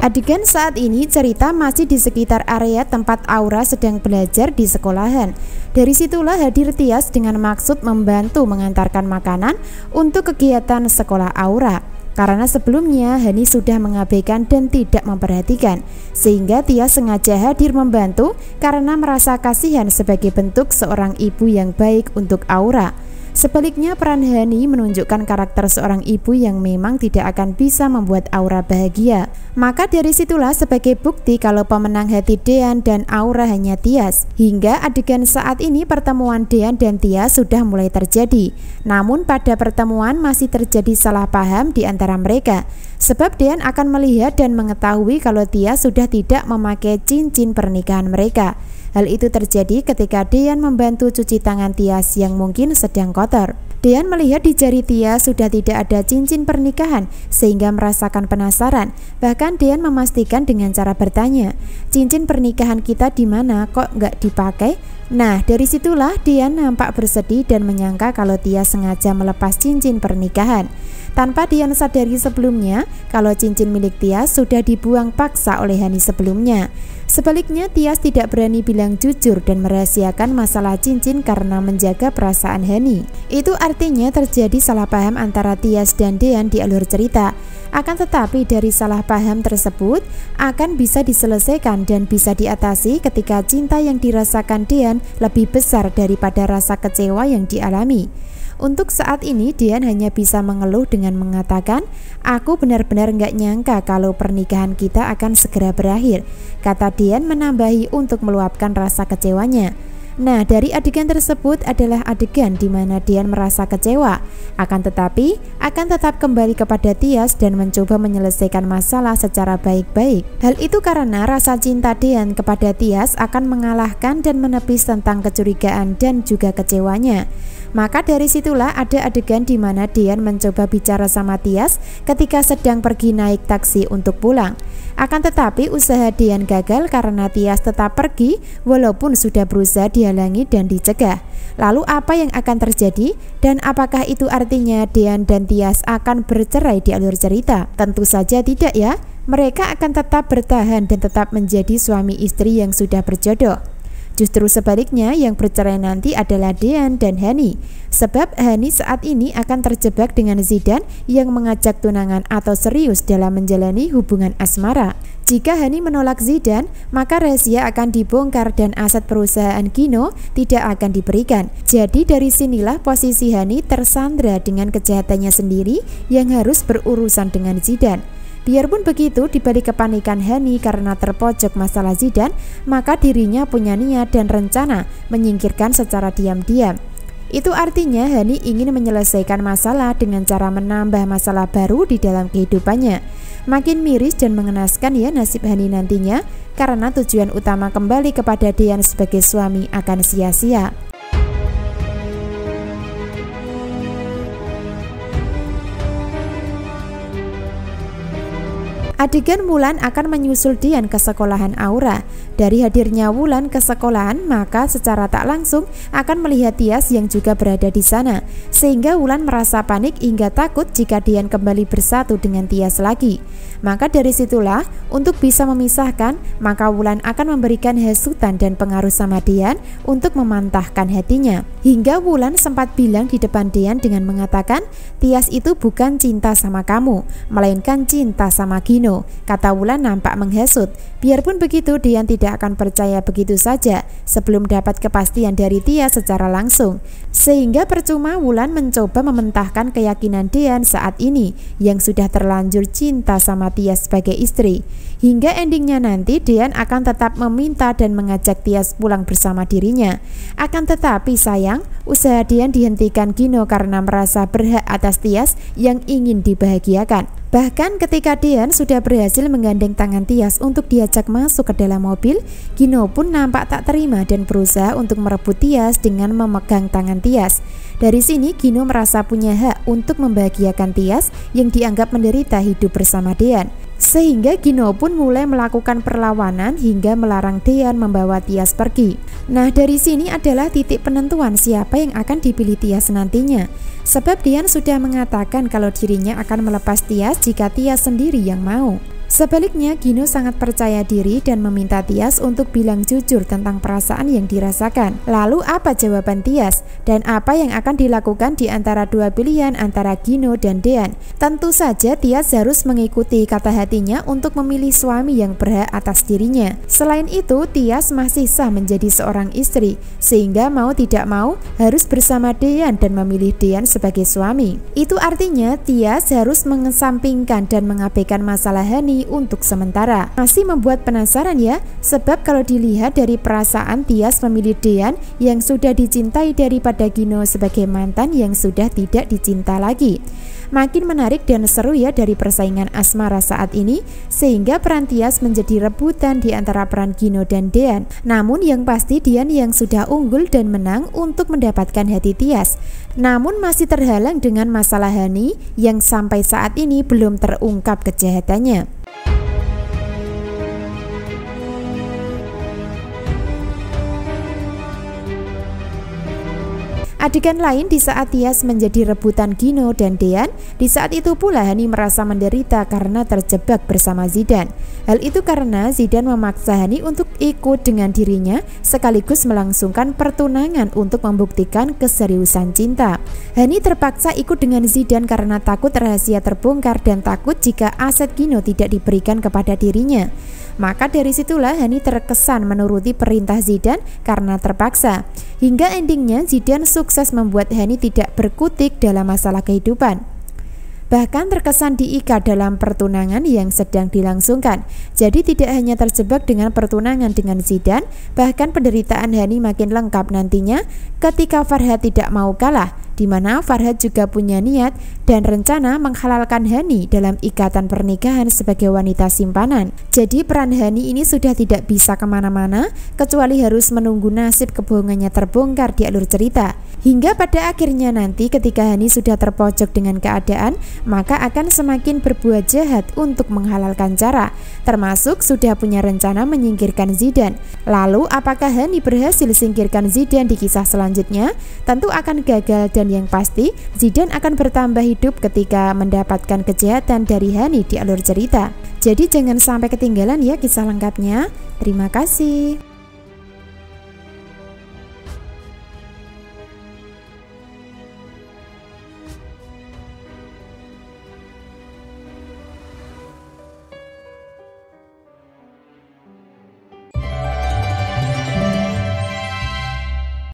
Adegan saat ini cerita masih di sekitar area tempat Aura sedang belajar di sekolahan. Dari situlah hadir Tias dengan maksud membantu mengantarkan makanan untuk kegiatan sekolah Aura. Karena sebelumnya Hani sudah mengabaikan dan tidak memperhatikan, sehingga Tias sengaja hadir membantu karena merasa kasihan sebagai bentuk seorang ibu yang baik untuk Aura. Sebaliknya, peran Hani menunjukkan karakter seorang ibu yang memang tidak akan bisa membuat Aura bahagia. Maka dari situlah sebagai bukti kalau pemenang hati Dean dan Aura hanya Tias. Hingga adegan saat ini pertemuan Dean dan Tias sudah mulai terjadi. Namun pada pertemuan masih terjadi salah paham di antara mereka. Sebab Dean akan melihat dan mengetahui kalau Tias sudah tidak memakai cincin pernikahan mereka. Hal itu terjadi ketika Dean membantu cuci tangan Tias yang mungkin sedang kotor. Dean melihat di jari Tias sudah tidak ada cincin pernikahan sehingga merasakan penasaran. Bahkan Dean memastikan dengan cara bertanya, cincin pernikahan kita di mana, kok nggak dipakai? Nah, dari situlah Dean nampak bersedih dan menyangka kalau Tias sengaja melepas cincin pernikahan. Tanpa Dean sadari sebelumnya kalau cincin milik Tias sudah dibuang paksa oleh Hani sebelumnya. Sebaliknya, Tias tidak berani bilang jujur dan merahasiakan masalah cincin karena menjaga perasaan Hani. Itu artinya terjadi salah paham antara Tias dan Dean di alur cerita. Akan tetapi dari salah paham tersebut akan bisa diselesaikan dan bisa diatasi ketika cinta yang dirasakan Dean lebih besar daripada rasa kecewa yang dialami. Untuk saat ini Dean hanya bisa mengeluh dengan mengatakan, "Aku benar-benar nggak nyangka kalau pernikahan kita akan segera berakhir," kata Dean menambahi untuk meluapkan rasa kecewanya. Nah, dari adegan tersebut adalah adegan di mana Dean merasa kecewa, akan tetapi akan tetap kembali kepada Tias dan mencoba menyelesaikan masalah secara baik-baik. Hal itu karena rasa cinta Dean kepada Tias akan mengalahkan dan menepis tentang kecurigaan dan juga kecewanya. Maka dari situlah ada adegan di mana Dean mencoba bicara sama Tias ketika sedang pergi naik taksi untuk pulang. Akan tetapi usaha Dean gagal karena Tias tetap pergi walaupun sudah berusaha dihalangi dan dicegah. Lalu apa yang akan terjadi? Dan apakah itu artinya Dean dan Tias akan bercerai di alur cerita? Tentu saja tidak ya. Mereka akan tetap bertahan dan tetap menjadi suami istri yang sudah berjodoh. Justru sebaliknya yang bercerai nanti adalah Dean dan Hani. Sebab Hani saat ini akan terjebak dengan Zidane yang mengajak tunangan atau serius dalam menjalani hubungan asmara. Jika Hani menolak Zidane, maka rahasia akan dibongkar dan aset perusahaan Gino tidak akan diberikan. Jadi dari sinilah posisi Hani tersandra dengan kejahatannya sendiri yang harus berurusan dengan Zidane. Biarpun begitu, di balik kepanikan Hani karena terpojok masalah Zidane, maka dirinya punya niat dan rencana menyingkirkan secara diam-diam. Itu artinya Hani ingin menyelesaikan masalah dengan cara menambah masalah baru di dalam kehidupannya. Makin miris dan mengenaskan ya nasib Hani nantinya, karena tujuan utama kembali kepada Dean sebagai suami akan sia-sia. Adegan Wulan akan menyusul Dean ke sekolahan Aura. Dari hadirnya Wulan ke sekolahan, maka secara tak langsung akan melihat Tias yang juga berada di sana. Sehingga Wulan merasa panik hingga takut jika Dean kembali bersatu dengan Tias lagi. Maka dari situlah, untuk bisa memisahkan, maka Wulan akan memberikan hasutan dan pengaruh sama Dean untuk memantahkan hatinya. Hingga Wulan sempat bilang di depan Dean dengan mengatakan, "Tias itu bukan cinta sama kamu, melainkan cinta sama Gino," kata Wulan nampak menghasut. Biarpun begitu, Dean tidak akan percaya begitu saja sebelum dapat kepastian dari Tias secara langsung. Sehingga percuma Wulan mencoba mementahkan keyakinan Dean saat ini yang sudah terlanjur cinta sama Tias sebagai istri. Hingga endingnya nanti Dean akan tetap meminta dan mengajak Tias pulang bersama dirinya. Akan tetapi sayang, usaha Dean dihentikan Gino karena merasa berhak atas Tias yang ingin dibahagiakan. Bahkan ketika Dean sudah berhasil menggandeng tangan Tias untuk diajak masuk ke dalam mobil, Gino pun nampak tak terima dan berusaha untuk merebut Tias dengan memegang tangan Tias. Dari sini Gino merasa punya hak untuk membahagiakan Tias yang dianggap menderita hidup bersama Dean. Sehingga Gino pun mulai melakukan perlawanan hingga melarang Dean membawa Tias pergi. Nah, dari sini adalah titik penentuan siapa yang akan dipilih Tias nantinya. Sebab Dean sudah mengatakan kalau dirinya akan melepas Tias jika Tias sendiri yang mau. Sebaliknya, Gino sangat percaya diri dan meminta Tias untuk bilang jujur tentang perasaan yang dirasakan. Lalu apa jawaban Tias? Dan apa yang akan dilakukan di antara dua pilihan antara Gino dan Dean? Tentu saja Tias harus mengikuti kata hatinya untuk memilih suami yang berhak atas dirinya. Selain itu, Tias masih sah menjadi seorang istri, sehingga mau tidak mau harus bersama Dean dan memilih Dean sebagai suami. Itu artinya Tias harus mengesampingkan dan mengabaikan masalah Hani untuk sementara. Masih membuat penasaran ya, sebab kalau dilihat dari perasaan Tias memilih Dean yang sudah dicintai daripada Gino sebagai mantan yang sudah tidak dicinta lagi. Makin menarik dan seru ya dari persaingan asmara saat ini, sehingga peran Tias menjadi rebutan di antara peran Gino dan Dean. Namun yang pasti Dean yang sudah unggul dan menang untuk mendapatkan hati Tias. Namun masih terhalang dengan masalah Hani yang sampai saat ini belum terungkap kejahatannya. Adegan lain di saat Tias menjadi rebutan Gino dan Dean, di saat itu pula Hani merasa menderita karena terjebak bersama Zidane. Hal itu karena Zidane memaksa Hani untuk ikut dengan dirinya sekaligus melangsungkan pertunangan untuk membuktikan keseriusan cinta. Hani terpaksa ikut dengan Zidane karena takut rahasia terbongkar dan takut jika aset Gino tidak diberikan kepada dirinya. Maka dari situlah Hani terkesan menuruti perintah Zidane karena terpaksa. Hingga endingnya Zidane sukses membuat Hani tidak berkutik dalam masalah kehidupan. Bahkan terkesan diikat dalam pertunangan yang sedang dilangsungkan. Jadi tidak hanya terjebak dengan pertunangan dengan Zidane, bahkan penderitaan Hani makin lengkap nantinya ketika Farhad tidak mau kalah, di mana Farhad juga punya niat dan rencana menghalalkan Hani dalam ikatan pernikahan sebagai wanita simpanan. Jadi peran Hani ini sudah tidak bisa kemana-mana kecuali harus menunggu nasib kebohongannya terbongkar di alur cerita. Hingga pada akhirnya nanti ketika Hani sudah terpojok dengan keadaan, maka akan semakin berbuat jahat untuk menghalalkan cara, termasuk sudah punya rencana menyingkirkan Zidane. Lalu apakah Hani berhasil singkirkan Zidane di kisah selanjutnya? Tentu akan gagal dan yang pasti Zidane akan bertambah hidup ketika mendapatkan kejahatan dari Hani di alur cerita. Jadi jangan sampai ketinggalan ya kisah lengkapnya. Terima kasih.